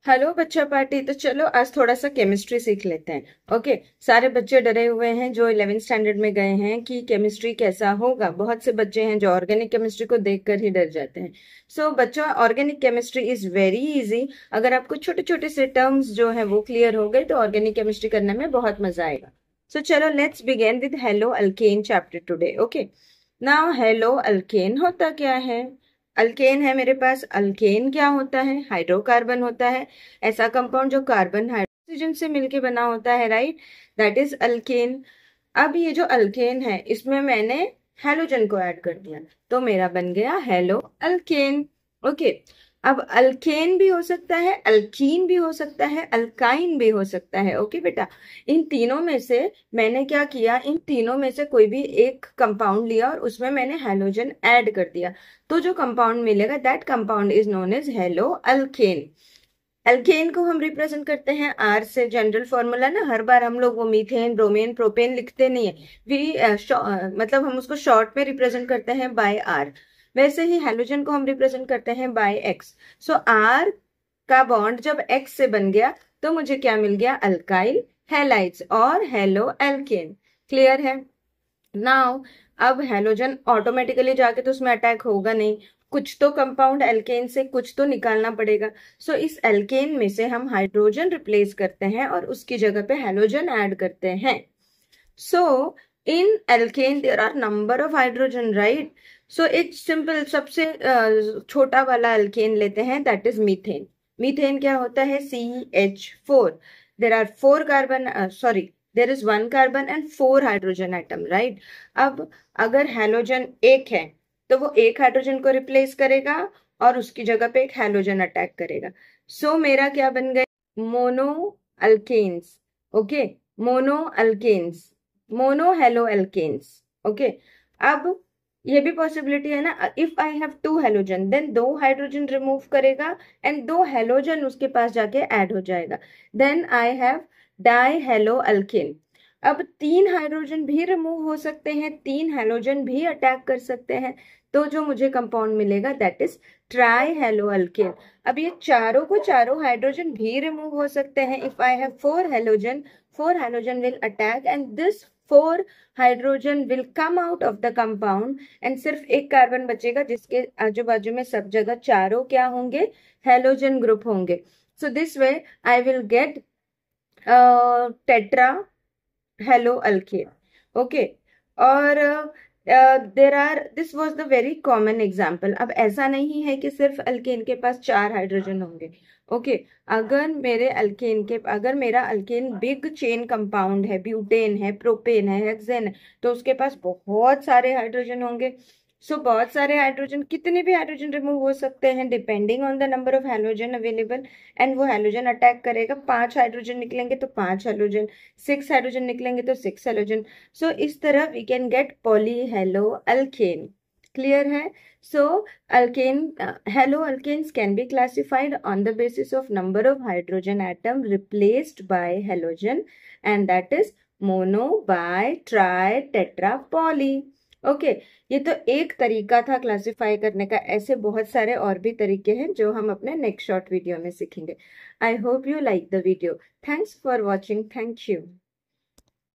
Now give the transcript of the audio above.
Hello बच्चा party. तो चलो आज थोड़ा सा केमिस्ट्री सीख लेते हैं। ओके, सारे बच्चे डरे हुए हैं जो 11th स्टैंडर्ड में गए हैं कि केमिस्ट्री कैसा होगा। बहुत से बच्चे हैं जो ऑर्गेनिक केमिस्ट्री को देखकर ही डर जाते हैं। सो बच्चों, organic chemistry is very easy. अगर आपको छोटे छोटे से टर्म्स जो है वो क्लियर हो गए तो ऑर्गेनिक केमिस्ट्री करने में बहुत मजा आएगा। सो चलो let's begin with hello alkane chapter today. Okay, now hello alkane होता क्या है? अल्केन है मेरे पास। अल्केन क्या होता है? हाइड्रोकार्बन होता है, ऐसा कंपाउंड जो कार्बन हाइड्रोजन से मिलके बना होता है, राइट? That is alkane. अब ये जो अल्केन है इसमें मैंने हेलोजन को ऐड कर दिया तो मेरा बन गया हेलो अल्केन। ओके, अब अल्केन भी हो सकता है, अल्कीन भी हो सकता है, अल्काइन भी हो सकता है। ओके बेटा, इन तीनों में से मैंने क्या किया, इन तीनों में से कोई भी एक कंपाउंड लिया और उसमें मैंने हेलोजन ऐड कर दिया तो जो कंपाउंड मिलेगा that compound is known as halo alkane. Alkane को हम रिप्रेजेंट करते हैं आर से। जनरल फॉर्मूला ना, हर बार हम लोग वो मीथेन ब्रोमीन प्रोपेन लिखते नहीं है। मतलब हम उसको शॉर्ट में रिप्रेजेंट करते हैं बाय आर। वैसे ही हेलोजन को हम रिप्रेजेंट करते हैं बाय एक्स। सो आर का बॉन्ड जब एक्स से बन गया तो मुझे क्या मिल गया? अल्काइल हैलाइड्स और हेलो एल्केन। क्लियर है? नाउ अब हेलोजन ऑटोमेटिकली जाके तो उसमें अटैक होगा नहीं, कुछ तो कंपाउंड एल्केन से कुछ तो निकालना पड़ेगा। सो इस एल्केन में से हम हाइड्रोजन रिप्लेस करते हैं और उसकी जगह पे हेलोजन ऐड करते हैं। So in alkane there are number of hydrogen, right? So एक सिंपल सबसे छोटा वाला एल्केन लेते हैं, दैट इज मीथेन। मीथेन क्या होता है? CH4। There are 4 carbon, sorry, there is 1 carbon and 4 hydrogen atom, right? अब अगर हेलोजन एक है तो वो एक हाइड्रोजन को रिप्लेस करेगा और उसकी जगह पे एक हेलोजन अटैक करेगा। सो मेरा क्या बन गए? Mono alkanes. Okay, mono alkanes, mono halo alkanes. Okay, अब ये भी पॉसिबिलिटी है ना, if I have 2 halogen then 2 hydrogen remove करेगा एंड 2 हेलोजन उसके पास जाके ऐड हो जाएगा, then I have di halo alkane. अब 3 हाइड्रोजन भी रिमूव हो सकते हैं, 3 हेलोजन भी अटैक कर सकते हैं, तो जो मुझे कंपाउंड मिलेगा that is try hello alkane. अब ये चारों को चारों हाइड्रोजन भी रिमूव हो सकते हैं। If I have 4 halogen, 4 hydrogen will attack and this 4 hydrogen will come out of the compound and सिर्फ एक कार्बन बचेगा जिसके आजू बाजू में सब जगह चारों क्या होंगे? हेलोजन ग्रुप होंगे। So this way I will get tetra halo alkane. Okay, और there are, this was the very common example. अब ऐसा नहीं है कि सिर्फ अल्केन के पास 4 हाइड्रोजन होंगे। ओके, अगर मेरा अल्केन बिग चेन कंपाउंड है, ब्यूटेन है, प्रोपेन है, हेक्सेन है, तो उसके पास बहुत सारे हाइड्रोजन होंगे। सो बहुत सारे हाइड्रोजन, कितने भी हाइड्रोजन रिमूव हो सकते हैं depending on the number of halogen available. And वो हेलोजन अटैक करेगा, 5 हाइड्रोजन निकलेंगे तो 5 हेलोजन, 6 हाइड्रोजन निकलेंगे तो 6 हेलोजन। सो इस तरह we can get poly halo alkane. Clear है? So alkane, halo alkanes can be classified on the basis of number of hydrogen atom replaced by halogen and that is mono, bi, tri, tetra, poly. Okay, ये तो एक तरीका था classify करने का, ऐसे बहुत सारे और भी तरीके हैं जो हम अपने नेक्स्ट शॉर्ट वीडियो में सीखेंगे। I hope you like the video. Thanks for watching. Thank you.